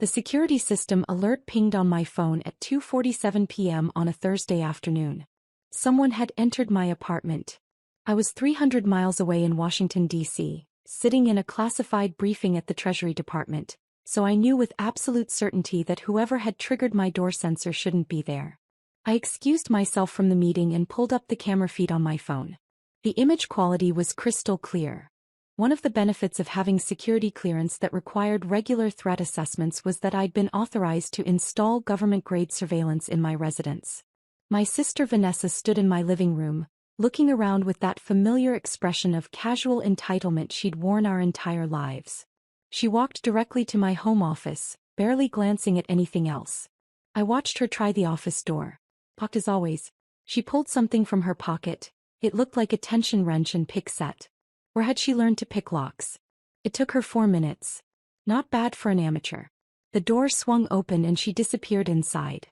The security system alert pinged on my phone at 2:47 p.m. on a Thursday afternoon. Someone had entered my apartment. I was 300 miles away in Washington, D.C., sitting in a classified briefing at the Treasury Department, so I knew with absolute certainty that whoever had triggered my door sensor shouldn't be there. I excused myself from the meeting and pulled up the camera feed on my phone. The image quality was crystal clear. One of the benefits of having security clearance that required regular threat assessments was that I'd been authorized to install government-grade surveillance in my residence. My sister Vanessa stood in my living room, looking around with that familiar expression of casual entitlement she'd worn our entire lives. She walked directly to my home office, barely glancing at anything else. I watched her try the office door. Locked as always. She pulled something from her pocket. It looked like a tension wrench and pick set. Where had she learned to pick locks? It took her 4 minutes. Not bad for an amateur. The door swung open and she disappeared inside.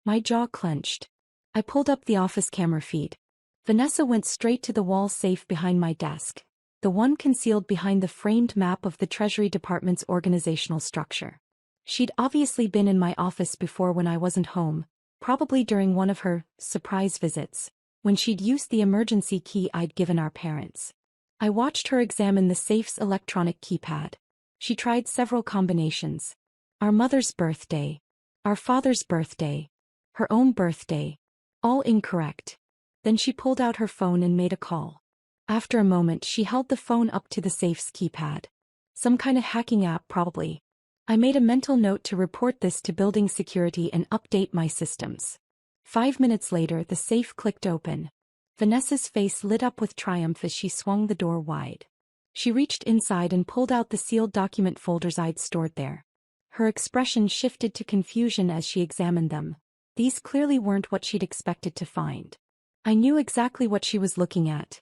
My jaw clenched. I pulled up the office camera feed. Vanessa went straight to the wall safe behind my desk, the one concealed behind the framed map of the Treasury Department's organizational structure. She'd obviously been in my office before when I wasn't home, probably during one of her surprise visits, when she'd used the emergency key I'd given our parents. I watched her examine the safe's electronic keypad. She tried several combinations. Our mother's birthday. Our father's birthday. Her own birthday. All incorrect. Then she pulled out her phone and made a call. After a moment she held the phone up to the safe's keypad. Some kind of hacking app probably. I made a mental note to report this to building security and update my systems. 5 minutes later the safe clicked open. Vanessa's face lit up with triumph as she swung the door wide. She reached inside and pulled out the sealed document folders I'd stored there. Her expression shifted to confusion as she examined them. These clearly weren't what she'd expected to find. I knew exactly what she was looking at.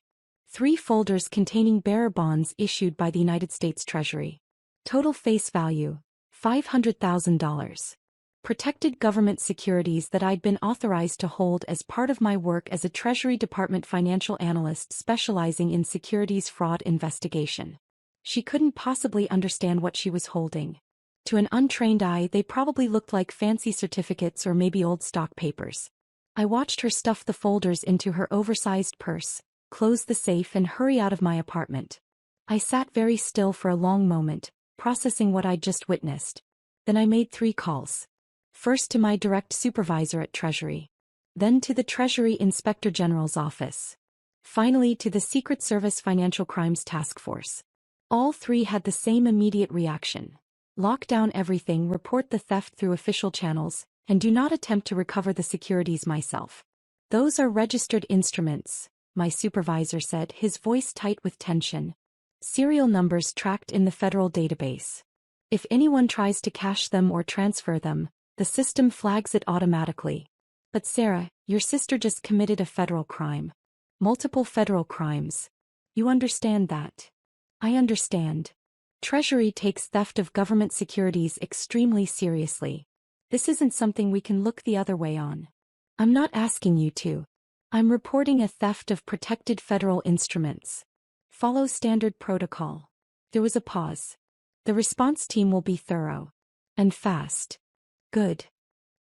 3 folders containing bearer bonds issued by the United States Treasury. Total face value, $500,000. Protected government securities that I'd been authorized to hold as part of my work as a Treasury Department financial analyst specializing in securities fraud investigation. She couldn't possibly understand what she was holding. To an untrained eye, they probably looked like fancy certificates or maybe old stock papers. I watched her stuff the folders into her oversized purse, close the safe and hurry out of my apartment. I sat very still for a long moment, processing what I'd just witnessed. Then I made 3 calls. First to my direct supervisor at Treasury. Then to the Treasury Inspector General's office. Finally to the Secret Service Financial Crimes Task Force. All 3 had the same immediate reaction. Lock down everything, report the theft through official channels, and do not attempt to recover the securities myself. Those are registered instruments, my supervisor said, his voice tight with tension. Serial numbers tracked in the federal database. If anyone tries to cache them or transfer them, the system flags it automatically. But Sarah, your sister just committed a federal crime. Multiple federal crimes. You understand that? I understand. Treasury takes theft of government securities extremely seriously. This isn't something we can look the other way on. I'm not asking you to. I'm reporting a theft of protected federal instruments. Follow standard protocol. There was a pause. The response team will be thorough. And fast. Good.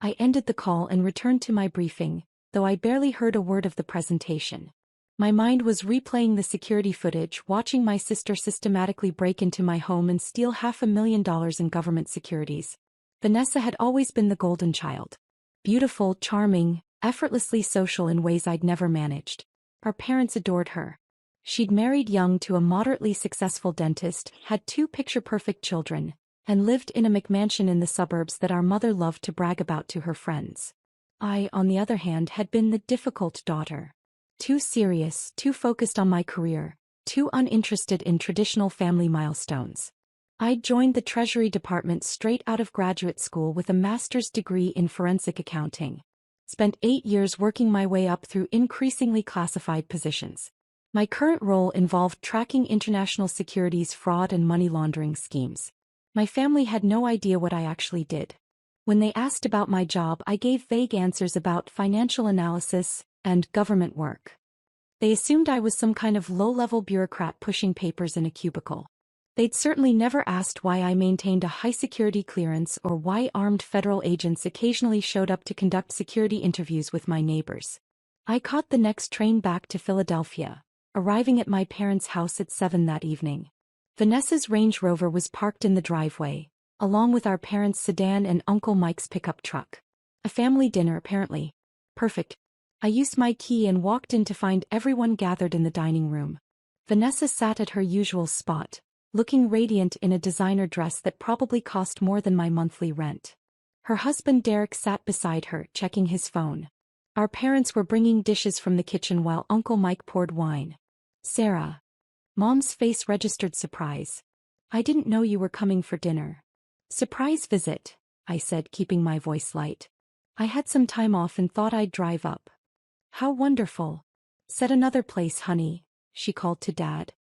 I ended the call and returned to my briefing, though I barely heard a word of the presentation. My mind was replaying the security footage, watching my sister systematically break into my home and steal $500,000 in government securities. Vanessa had always been the golden child. Beautiful, charming, effortlessly social in ways I'd never managed. Our parents adored her. She'd married young to a moderately successful dentist, had 2 picture-perfect children, and lived in a McMansion in the suburbs that our mother loved to brag about to her friends. I, on the other hand, had been the difficult daughter. Too serious, too focused on my career, too uninterested in traditional family milestones. I'd joined the Treasury Department straight out of graduate school with a master's degree in forensic accounting. Spent 8 years working my way up through increasingly classified positions. My current role involved tracking international securities fraud and money laundering schemes. My family had no idea what I actually did. When they asked about my job, I gave vague answers about financial analysis and government work. They assumed I was some kind of low-level bureaucrat pushing papers in a cubicle. They'd certainly never asked why I maintained a high-security clearance or why armed federal agents occasionally showed up to conduct security interviews with my neighbors. I caught the next train back to Philadelphia, arriving at my parents' house at 7 that evening. Vanessa's Range Rover was parked in the driveway, along with our parents' sedan and Uncle Mike's pickup truck. A family dinner, apparently. Perfect. I used my key and walked in to find everyone gathered in the dining room. Vanessa sat at her usual spot, looking radiant in a designer dress that probably cost more than my monthly rent. Her husband Derek sat beside her, checking his phone. Our parents were bringing dishes from the kitchen while Uncle Mike poured wine. Sarah. Mom's face registered surprise. I didn't know you were coming for dinner. Surprise visit, I said, keeping my voice light. I had some time off and thought I'd drive up. How wonderful. Set another place, honey, she called to Dad.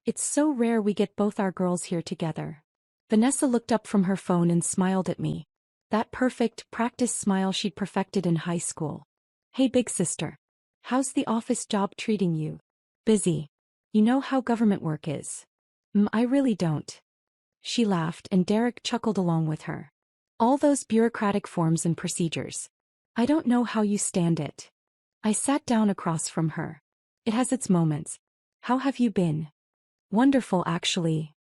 It's so rare we get both our girls here together. Vanessa looked up from her phone and smiled at me. That perfect, practiced smile she'd perfected in high school. Hey big sister. How's the office job treating you? Busy. You know how government work is. I really don't. She laughed and Derek chuckled along with her. All those bureaucratic forms and procedures. I don't know how you stand it. I sat down across from her. It has its moments. How have you been? Wonderful, actually.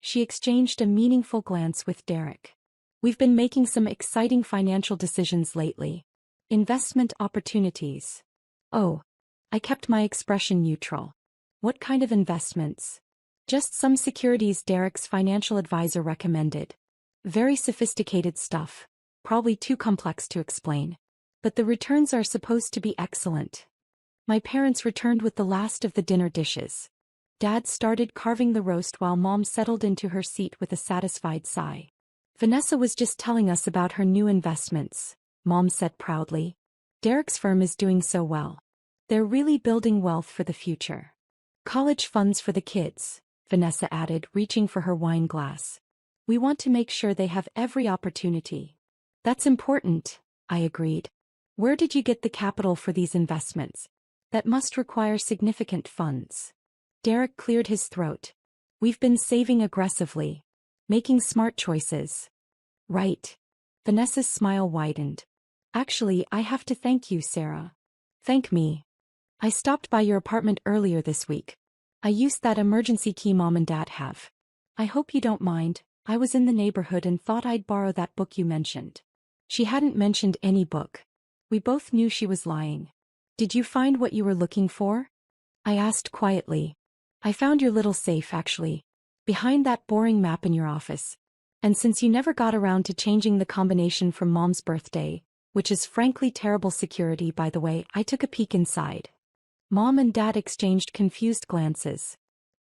She exchanged a meaningful glance with Derek. We've been making some exciting financial decisions lately. Investment opportunities. Oh. I kept my expression neutral. What kind of investments? Just some securities Derek's financial advisor recommended. Very sophisticated stuff. Probably too complex to explain. But the returns are supposed to be excellent. My parents returned with the last of the dinner dishes. Dad started carving the roast while Mom settled into her seat with a satisfied sigh. Vanessa was just telling us about her new investments, Mom said proudly. Derek's firm is doing so well. They're really building wealth for the future. College funds for the kids, Vanessa added, reaching for her wine glass. We want to make sure they have every opportunity. That's important, I agreed. Where did you get the capital for these investments? That must require significant funds. Derek cleared his throat. We've been saving aggressively. Making smart choices. Right. Vanessa's smile widened. Actually, I have to thank you, Sarah. Thank me. I stopped by your apartment earlier this week. I used that emergency key Mom and Dad have. I hope you don't mind. I was in the neighborhood and thought I'd borrow that book you mentioned. She hadn't mentioned any book. We both knew she was lying. Did you find what you were looking for? I asked quietly. I found your little safe, actually. Behind that boring map in your office. And since you never got around to changing the combination from Mom's birthday, which is frankly terrible security by the way, I took a peek inside. Mom and Dad exchanged confused glances.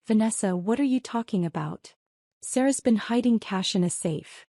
Vanessa, what are you talking about? Sarah's been hiding cash in a safe.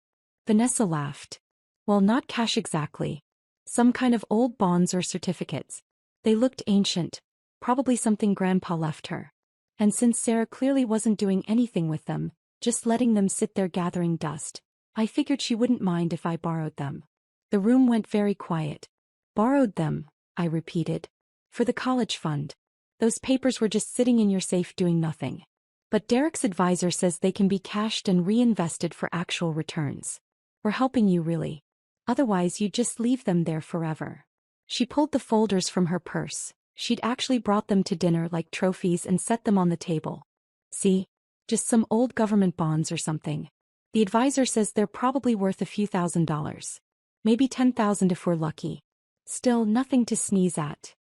Vanessa laughed. Well, not cash exactly. Some kind of old bonds or certificates. They looked ancient, probably something Grandpa left her. And since Sarah clearly wasn't doing anything with them, just letting them sit there gathering dust, I figured she wouldn't mind if I borrowed them. The room went very quiet. Borrowed them, I repeated. For the college fund. Those papers were just sitting in your safe doing nothing. But Derek's advisor says they can be cashed and reinvested for actual returns. We're helping you really. Otherwise you'd just leave them there forever. She pulled the folders from her purse. She'd actually brought them to dinner like trophies and set them on the table. See? Just some old government bonds or something. The advisor says they're probably worth a few $1,000s. Maybe 10,000 if we're lucky. Still nothing to sneeze at.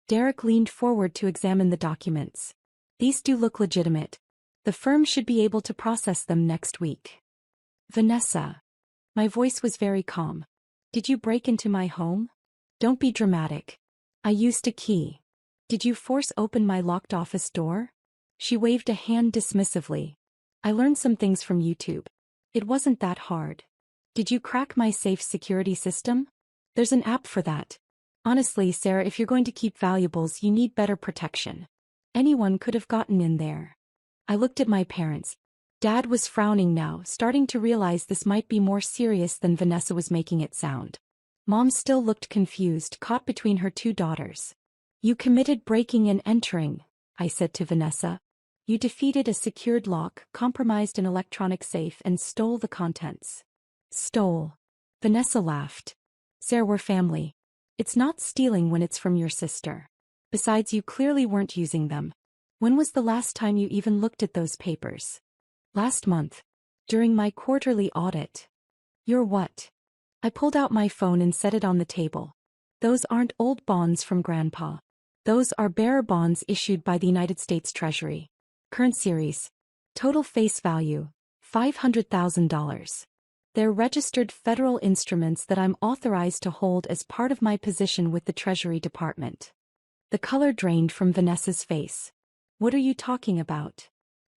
Derek leaned forward to examine the documents. These do look legitimate. The firm should be able to process them next week. Vanessa. My voice was very calm. Did you break into my home? Don't be dramatic. I used a key. Did you force open my locked office door? She waved a hand dismissively. I learned some things from YouTube. It wasn't that hard. Did you crack my safe security system? There's an app for that. Honestly, Sarah, if you're going to keep valuables, you need better protection. Anyone could have gotten in there. I looked at my parents. Dad was frowning now, starting to realize this might be more serious than Vanessa was making it sound. Mom still looked confused, caught between her two daughters. You committed breaking and entering, I said to Vanessa. You defeated a secured lock, compromised an electronic safe, and stole the contents. Stole. Vanessa laughed. Sarah, we're family. It's not stealing when it's from your sister. Besides, you clearly weren't using them. When was the last time you even looked at those papers? Last month. During my quarterly audit. You're what? I pulled out my phone and set it on the table. Those aren't old bonds from Grandpa. Those are bearer bonds issued by the United States Treasury. Current series. Total face value, $500,000. They're registered federal instruments that I'm authorized to hold as part of my position with the Treasury Department. The color drained from Vanessa's face. What are you talking about?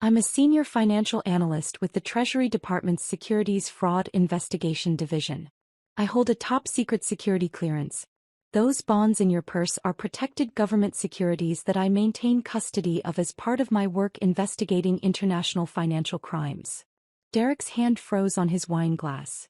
I'm a senior financial analyst with the Treasury Department's Securities Fraud Investigation Division. I hold a top-secret security clearance. Those bonds in your purse are protected government securities that I maintain custody of as part of my work investigating international financial crimes. Derek's hand froze on his wine glass.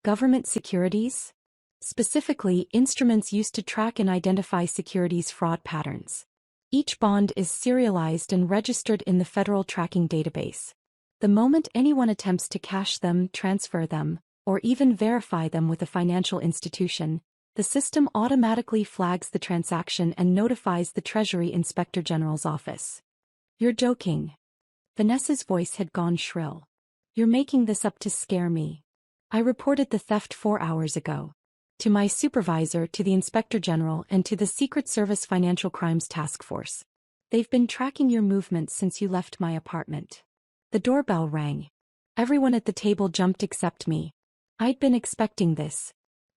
Government securities? Specifically, instruments used to track and identify securities fraud patterns. Each bond is serialized and registered in the federal tracking database. The moment anyone attempts to cash them, transfer them, or even verify them with a financial institution, the system automatically flags the transaction and notifies the Treasury Inspector General's office. You're joking. Vanessa's voice had gone shrill. You're making this up to scare me. I reported the theft 4 hours ago. To my supervisor, to the Inspector General, and to the Secret Service Financial Crimes Task Force. They've been tracking your movements since you left my apartment. The doorbell rang. Everyone at the table jumped except me. I'd been expecting this.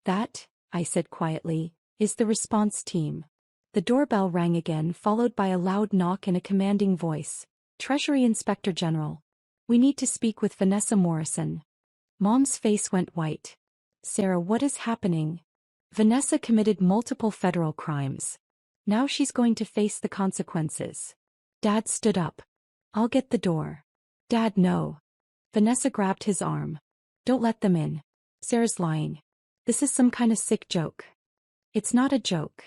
That, I said quietly, is the response team. The doorbell rang again, followed by a loud knock and a commanding voice. Treasury Inspector General. We need to speak with Vanessa Morrison. Mom's face went white. Sarah, what is happening? Vanessa committed multiple federal crimes. Now she's going to face the consequences. Dad stood up. I'll get the door. Dad, no. Vanessa grabbed his arm. Don't let them in. Sarah's lying. This is some kind of sick joke. It's not a joke.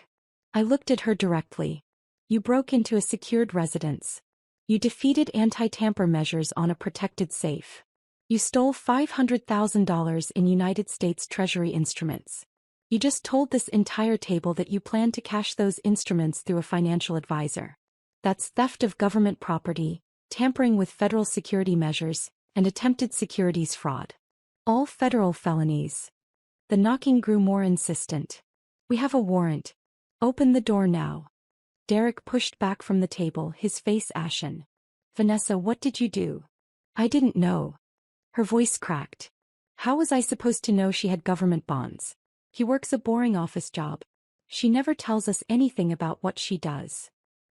I looked at her directly. You broke into a secured residence. You defeated anti-tamper measures on a protected safe. You stole $500,000 in United States Treasury instruments. You just told this entire table that you plan to cash those instruments through a financial advisor. That's theft of government property, tampering with federal security measures, and attempted securities fraud. All federal felonies. The knocking grew more insistent. We have a warrant. Open the door now. Derek pushed back from the table, his face ashen. Vanessa, what did you do? I didn't know. Her voice cracked. How was I supposed to know she had government bonds? He works a boring office job. She never tells us anything about what she does.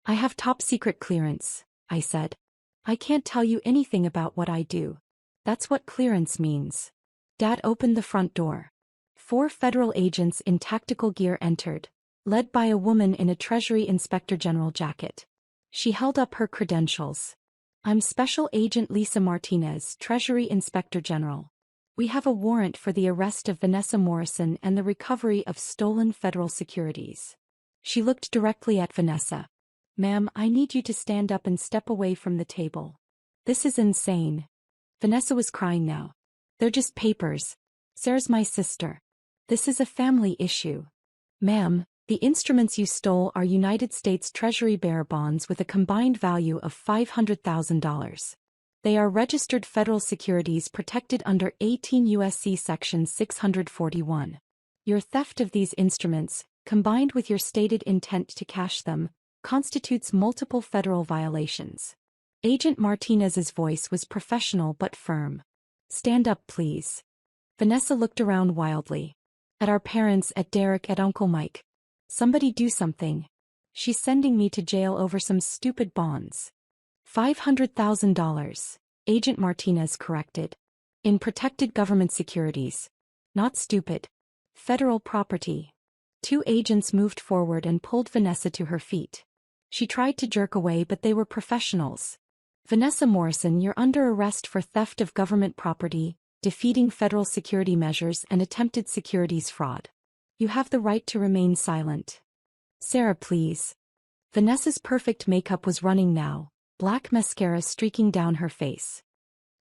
I have top secret clearance, I said. I can't tell you anything about what I do. That's what clearance means. Dad opened the front door. 4 federal agents in tactical gear entered, led by a woman in a Treasury Inspector General jacket. She held up her credentials. I'm Special Agent Lisa Martinez, Treasury Inspector General. We have a warrant for the arrest of Vanessa Morrison and the recovery of stolen federal securities. She looked directly at Vanessa. Ma'am, I need you to stand up and step away from the table. This is insane. Vanessa was crying now. They're just papers. Sarah's my sister. This is a family issue. Ma'am, the instruments you stole are United States Treasury bearer bonds with a combined value of $500,000. They are registered federal securities protected under 18 U.S.C. Section 641. Your theft of these instruments, combined with your stated intent to cash them, constitutes multiple federal violations. Agent Martinez's voice was professional but firm. Stand up, please. Vanessa looked around wildly. At our parents, at Derek, at Uncle Mike. Somebody do something. She's sending me to jail over some stupid bonds. $500,000, Agent Martinez corrected. In protected government securities. Not stupid. Federal property. 2 agents moved forward and pulled Vanessa to her feet. She tried to jerk away, but they were professionals. Vanessa Morrison, you're under arrest for theft of government property, defeating federal security measures, and attempted securities fraud. You have the right to remain silent. Sarah, please. Vanessa's perfect makeup was running now, black mascara streaking down her face.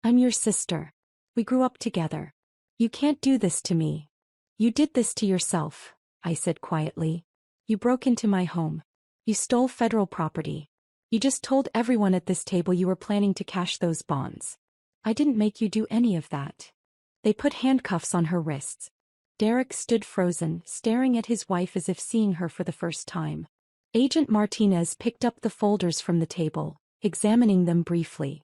I'm your sister. We grew up together. You can't do this to me. You did this to yourself, I said quietly. You broke into my home. You stole federal property. You just told everyone at this table you were planning to cash those bonds. I didn't make you do any of that. They put handcuffs on her wrists. Derek stood frozen, staring at his wife as if seeing her for the first time. Agent Martinez picked up the folders from the table, examining them briefly.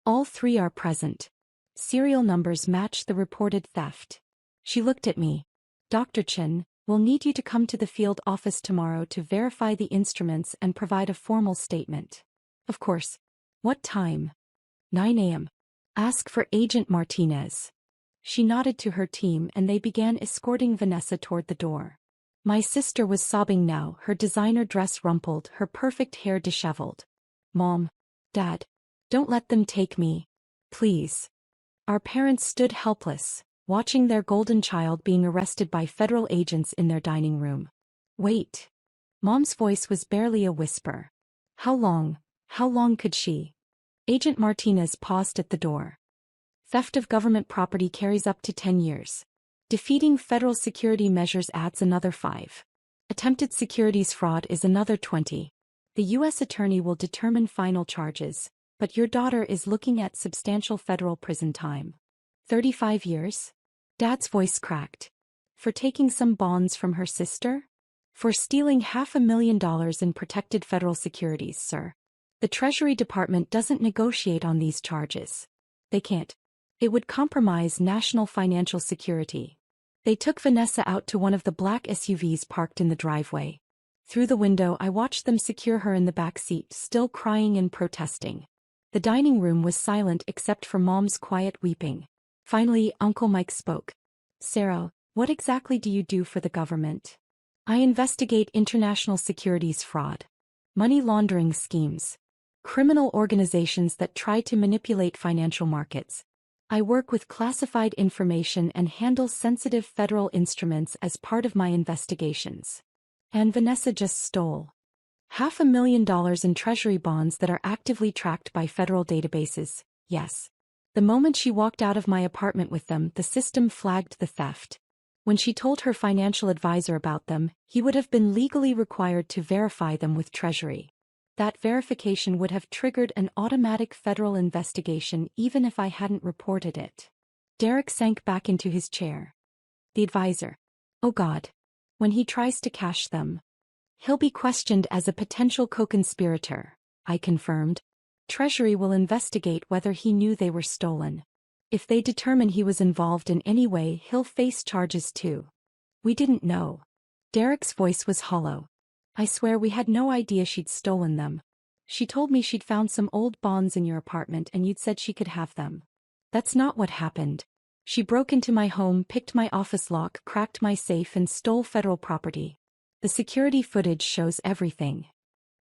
All three are present. Serial numbers match the reported theft. She looked at me. Dr. Chen, we'll need you to come to the field office tomorrow to verify the instruments and provide a formal statement. Of course. What time? 9 a.m. Ask for Agent Martinez. She nodded to her team and they began escorting Vanessa toward the door. My sister was sobbing now, her designer dress rumpled, her perfect hair disheveled. Mom. Dad. Don't let them take me. Please. Our parents stood helpless, watching their golden child being arrested by federal agents in their dining room. Wait. Mom's voice was barely a whisper. How long could she? Agent Martinez paused at the door. Theft of government property carries up to 10 years. Defeating federal security measures adds another 5. Attempted securities fraud is another 20. The U.S. attorney will determine final charges, but your daughter is looking at substantial federal prison time. 35 years? Dad's voice cracked. For taking some bonds from her sister? For stealing $500,000 in protected federal securities, sir. The Treasury Department doesn't negotiate on these charges. They can't. It would compromise national financial security. They took Vanessa out to one of the black SUVs parked in the driveway. Through the window I watched them secure her in the back seat, still crying and protesting. The dining room was silent except for Mom's quiet weeping. Finally, Uncle Mike spoke. Sarah, what exactly do you do for the government? I investigate international securities fraud. Money laundering schemes. Criminal organizations that try to manipulate financial markets. I work with classified information and handle sensitive federal instruments as part of my investigations. And Vanessa just stole $500,000 in Treasury bonds that are actively tracked by federal databases, yes. The moment she walked out of my apartment with them, the system flagged the theft. When she told her financial advisor about them, he would have been legally required to verify them with Treasury. That verification would have triggered an automatic federal investigation even if I hadn't reported it. Derek sank back into his chair. The advisor. Oh God. When he tries to cash them, he'll be questioned as a potential co-conspirator, I confirmed. Treasury will investigate whether he knew they were stolen. If they determine he was involved in any way, he'll face charges too. We didn't know. Derek's voice was hollow. I swear we had no idea she'd stolen them. She told me she'd found some old bonds in your apartment and you'd said she could have them. That's not what happened. She broke into my home, picked my office lock, cracked my safe and stole federal property. The security footage shows everything.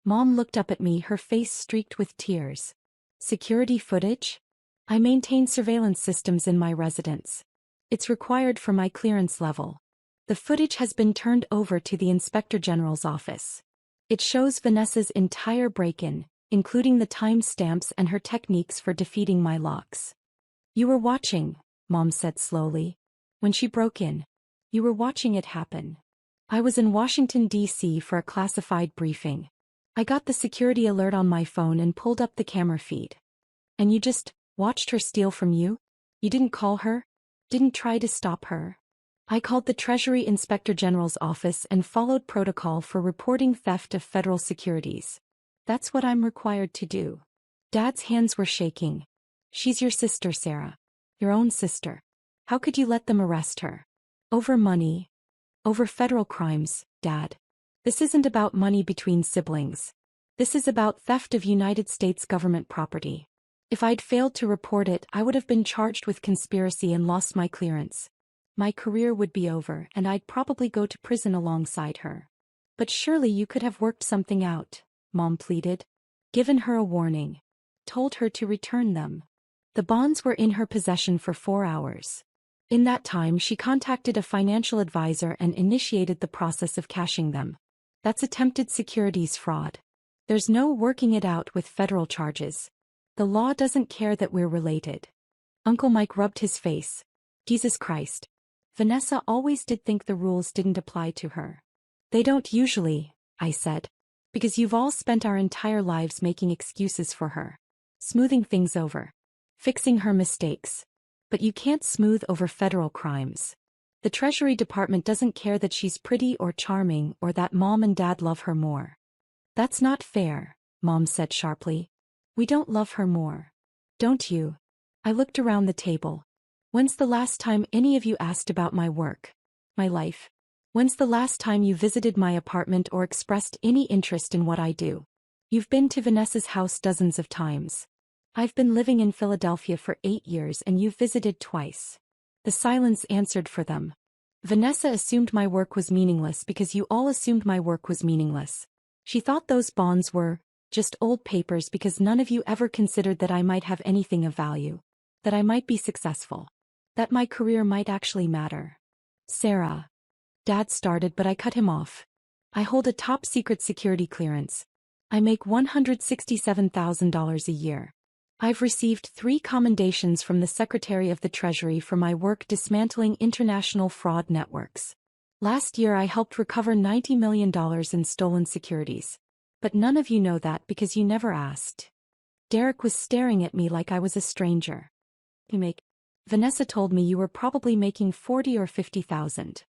Mom looked up at me, her face streaked with tears. Security footage? I maintain surveillance systems in my residence. It's required for my clearance level. The footage has been turned over to the Inspector General's office. It shows Vanessa's entire break-in, including the timestamps and her techniques for defeating my locks. You were watching, Mom said slowly. When she broke in, you were watching it happen. I was in Washington, D.C. for a classified briefing. I got the security alert on my phone and pulled up the camera feed. And you just watched her steal from you? You didn't call her? Didn't try to stop her? I called the Treasury Inspector General's office and followed protocol for reporting theft of federal securities. That's what I'm required to do. Dad's hands were shaking. She's your sister, Sarah. Your own sister. How could you let them arrest her? Over money. Over federal crimes, Dad. This isn't about money between siblings. This is about theft of United States government property. If I'd failed to report it, I would have been charged with conspiracy and lost my clearance. My career would be over and I'd probably go to prison alongside her. But surely you could have worked something out, Mom pleaded. Given her a warning. Told her to return them. The bonds were in her possession for 4 hours. In that time she contacted a financial advisor and initiated the process of cashing them. That's attempted securities fraud. There's no working it out with federal charges. The law doesn't care that we're related. Uncle Mike rubbed his face. Jesus Christ. Vanessa always did think the rules didn't apply to her. They don't usually, I said. Because you've all spent our entire lives making excuses for her. Smoothing things over. Fixing her mistakes. But you can't smooth over federal crimes. The Treasury Department doesn't care that she's pretty or charming or that Mom and Dad love her more. That's not fair, Mom said sharply. We don't love her more. Don't you? I looked around the table. When's the last time any of you asked about my work? My life? When's the last time you visited my apartment or expressed any interest in what I do? You've been to Vanessa's house dozens of times. I've been living in Philadelphia for 8 years and you've visited twice. The silence answered for them. Vanessa assumed my work was meaningless because you all assumed my work was meaningless. She thought those bonds were just old papers because none of you ever considered that I might have anything of value. That I might be successful. That my career might actually matter. Sarah. Dad started but I cut him off. I hold a top-secret security clearance. I make $167,000 a year. I've received 3 commendations from the Secretary of the Treasury for my work dismantling international fraud networks. Last year I helped recover $90 million in stolen securities. But none of you know that because you never asked. Derek was staring at me like I was a stranger. Vanessa told me you were probably making 40 or 50,000.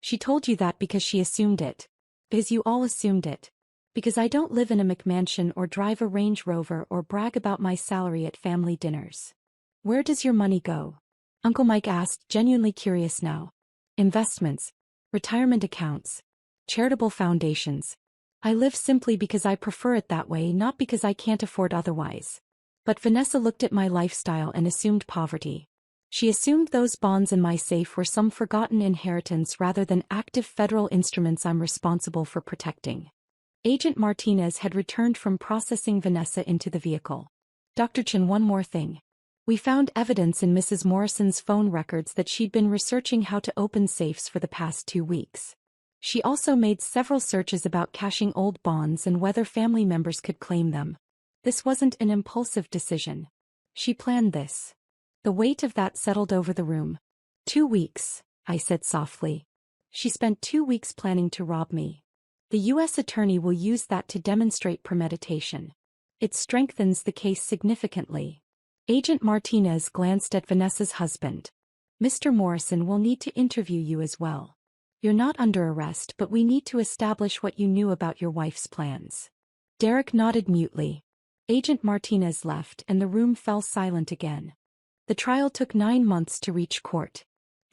She told you that because she assumed it. Because you all assumed it. Because I don't live in a McMansion or drive a Range Rover or brag about my salary at family dinners. Where does your money go? Uncle Mike asked, genuinely curious now. Investments. Retirement accounts. Charitable foundations. I live simply because I prefer it that way, not because I can't afford otherwise. But Vanessa looked at my lifestyle and assumed poverty. She assumed those bonds in my safe were some forgotten inheritance rather than active federal instruments I'm responsible for protecting. Agent Martinez had returned from processing Vanessa into the vehicle. Dr. Chin, one more thing. We found evidence in Mrs. Morrison's phone records that she'd been researching how to open safes for the past 2 weeks. She also made several searches about cashing old bonds and whether family members could claim them. This wasn't an impulsive decision. She planned this. The weight of that settled over the room. 2 weeks, I said softly. She spent 2 weeks planning to rob me. The U.S. attorney will use that to demonstrate premeditation. It strengthens the case significantly. Agent Martinez glanced at Vanessa's husband. Mr. Morrison will need to interview you as well. You're not under arrest, but we need to establish what you knew about your wife's plans. Derek nodded mutely. Agent Martinez left and the room fell silent again. The trial took 9 months to reach court.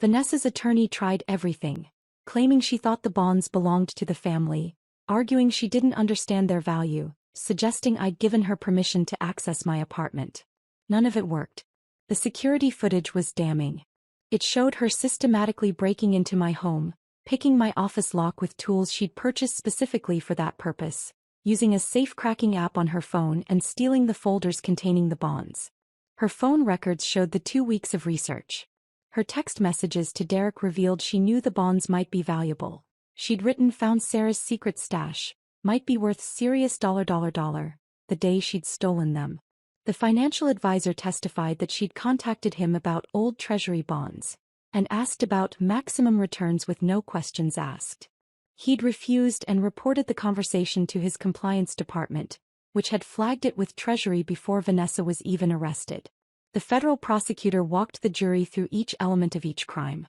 Vanessa's attorney tried everything, claiming she thought the bonds belonged to the family, arguing she didn't understand their value, suggesting I'd given her permission to access my apartment. None of it worked. The security footage was damning. It showed her systematically breaking into my home, picking my office lock with tools she'd purchased specifically for that purpose, using a safe-cracking app on her phone and stealing the folders containing the bonds. Her phone records showed the 2 weeks of research. Her text messages to Derek revealed she knew the bonds might be valuable. She'd written found Sarah's secret stash, might be worth serious $, the day she'd stolen them. The financial advisor testified that she'd contacted him about old Treasury bonds and asked about maximum returns with no questions asked. He'd refused and reported the conversation to his compliance department, which had flagged it with Treasury before Vanessa was even arrested. The federal prosecutor walked the jury through each element of each crime.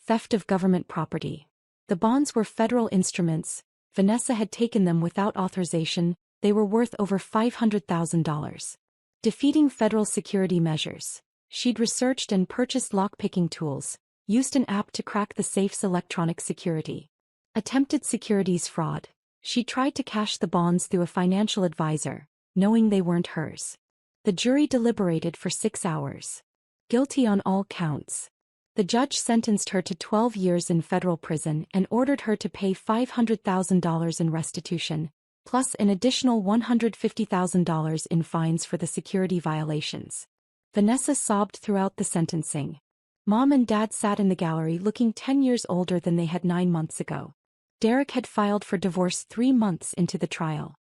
Theft of government property. The bonds were federal instruments. Vanessa had taken them without authorization. They were worth over $500,000. Defeating federal security measures. She'd researched and purchased lock-picking tools, used an app to crack the safe's electronic security. Attempted securities fraud. She tried to cash the bonds through a financial advisor, knowing they weren't hers. The jury deliberated for 6 hours. Guilty on all counts. The judge sentenced her to 12 years in federal prison and ordered her to pay $500,000 in restitution, plus an additional $150,000 in fines for the security violations. Vanessa sobbed throughout the sentencing. Mom and Dad sat in the gallery looking 10 years older than they had 9 months ago. Derek had filed for divorce 3 months into the trial.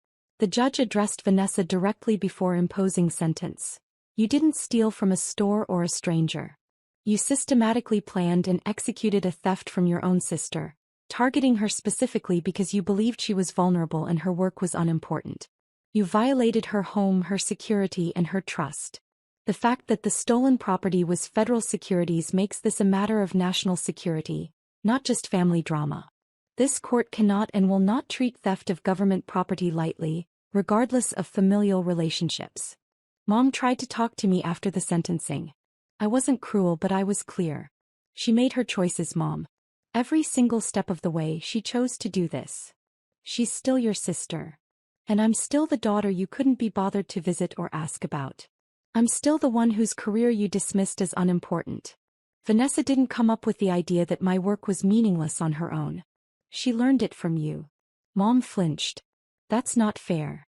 The judge addressed Vanessa directly before imposing sentence. You didn't steal from a store or a stranger. You systematically planned and executed a theft from your own sister, targeting her specifically because you believed she was vulnerable and her work was unimportant. You violated her home, her security, and her trust. The fact that the stolen property was federal securities makes this a matter of national security, not just family drama. This court cannot and will not treat theft of government property lightly, regardless of familial relationships. Mom tried to talk to me after the sentencing. I wasn't cruel, but I was clear. She made her choices, Mom. Every single step of the way she chose to do this. She's still your sister. And I'm still the daughter you couldn't be bothered to visit or ask about. I'm still the one whose career you dismissed as unimportant. Vanessa didn't come up with the idea that my work was meaningless on her own. She learned it from you. Mom flinched. That's not fair.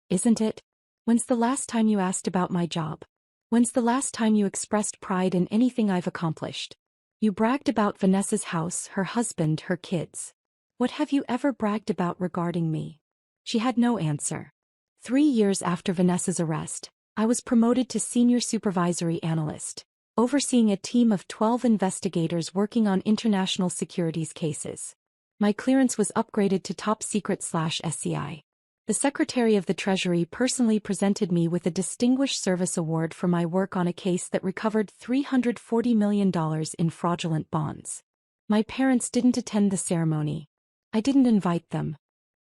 Isn't it? When's the last time you asked about my job? When's the last time you expressed pride in anything I've accomplished? You bragged about Vanessa's house, her husband, her kids. What have you ever bragged about regarding me? She had no answer. 3 years after Vanessa's arrest, I was promoted to senior supervisory analyst, overseeing a team of 12 investigators working on international securities cases. My clearance was upgraded to top secret/SCI. The Secretary of the Treasury personally presented me with a Distinguished Service Award for my work on a case that recovered $340 million in fraudulent bonds. My parents didn't attend the ceremony. I didn't invite them.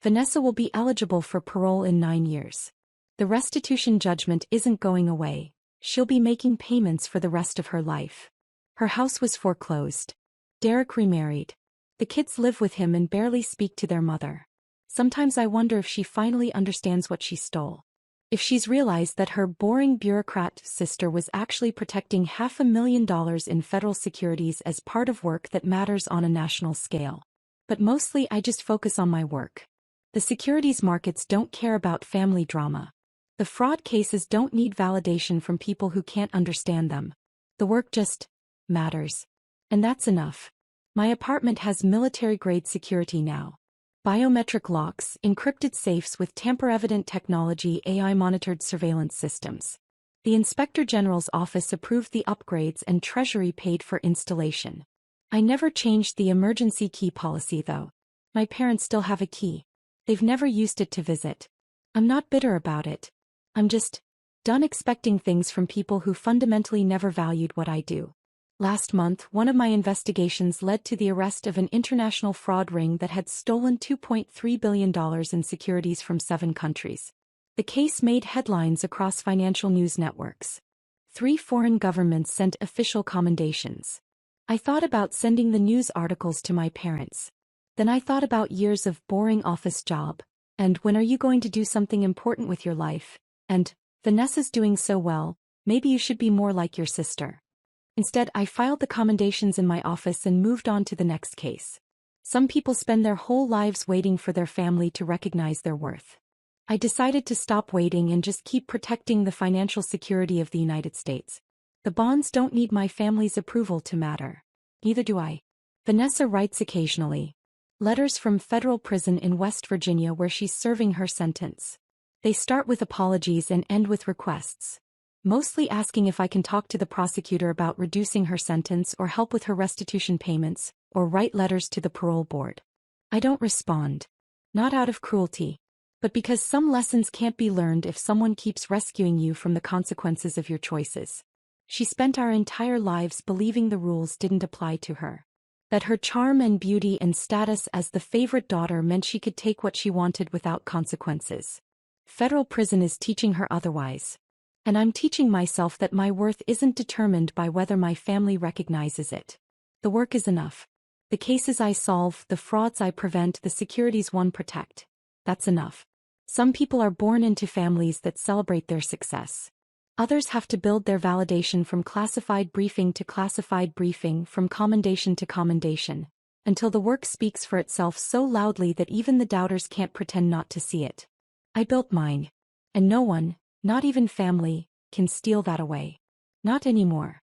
Vanessa will be eligible for parole in 9 years. The restitution judgment isn't going away. She'll be making payments for the rest of her life. Her house was foreclosed. Derek remarried. The kids live with him and barely speak to their mother. Sometimes I wonder if she finally understands what she stole. If she's realized that her boring bureaucrat sister was actually protecting $500,000 in federal securities as part of work that matters on a national scale. But mostly I just focus on my work. The securities markets don't care about family drama. The fraud cases don't need validation from people who can't understand them. The work just matters. And that's enough. My apartment has military-grade security now. Biometric locks, encrypted safes with tamper-evident technology, AI-monitored surveillance systems. The Inspector General's office approved the upgrades and Treasury paid for installation. I never changed the emergency key policy though. My parents still have a key. They've never used it to visit. I'm not bitter about it. I'm just done expecting things from people who fundamentally never valued what I do. Last month, one of my investigations led to the arrest of an international fraud ring that had stolen $2.3 billion in securities from 7 countries. The case made headlines across financial news networks. 3 foreign governments sent official commendations. I thought about sending the news articles to my parents. Then I thought about years of boring office job. And when are you going to do something important with your life? And, Vanessa's doing so well, maybe you should be more like your sister. Instead, I filed the commendations in my office and moved on to the next case. Some people spend their whole lives waiting for their family to recognize their worth. I decided to stop waiting and just keep protecting the financial security of the United States. The bonds don't need my family's approval to matter. Neither do I. Vanessa writes occasionally. Letters from federal prison in West Virginia where she's serving her sentence. They start with apologies and end with requests. Mostly asking if I can talk to the prosecutor about reducing her sentence or help with her restitution payments, or write letters to the parole board. I don't respond. Not out of cruelty. But because some lessons can't be learned if someone keeps rescuing you from the consequences of your choices. She spent our entire lives believing the rules didn't apply to her. That her charm and beauty and status as the favorite daughter meant she could take what she wanted without consequences. Federal prison is teaching her otherwise. And I'm teaching myself that my worth isn't determined by whether my family recognizes it. The work is enough. The cases I solve, the frauds I prevent, the securities one protect. That's enough. Some people are born into families that celebrate their success. Others have to build their validation from classified briefing to classified briefing, from commendation to commendation, until the work speaks for itself so loudly that even the doubters can't pretend not to see it. I built mine. And no one, not even family, can steal that away. Not anymore.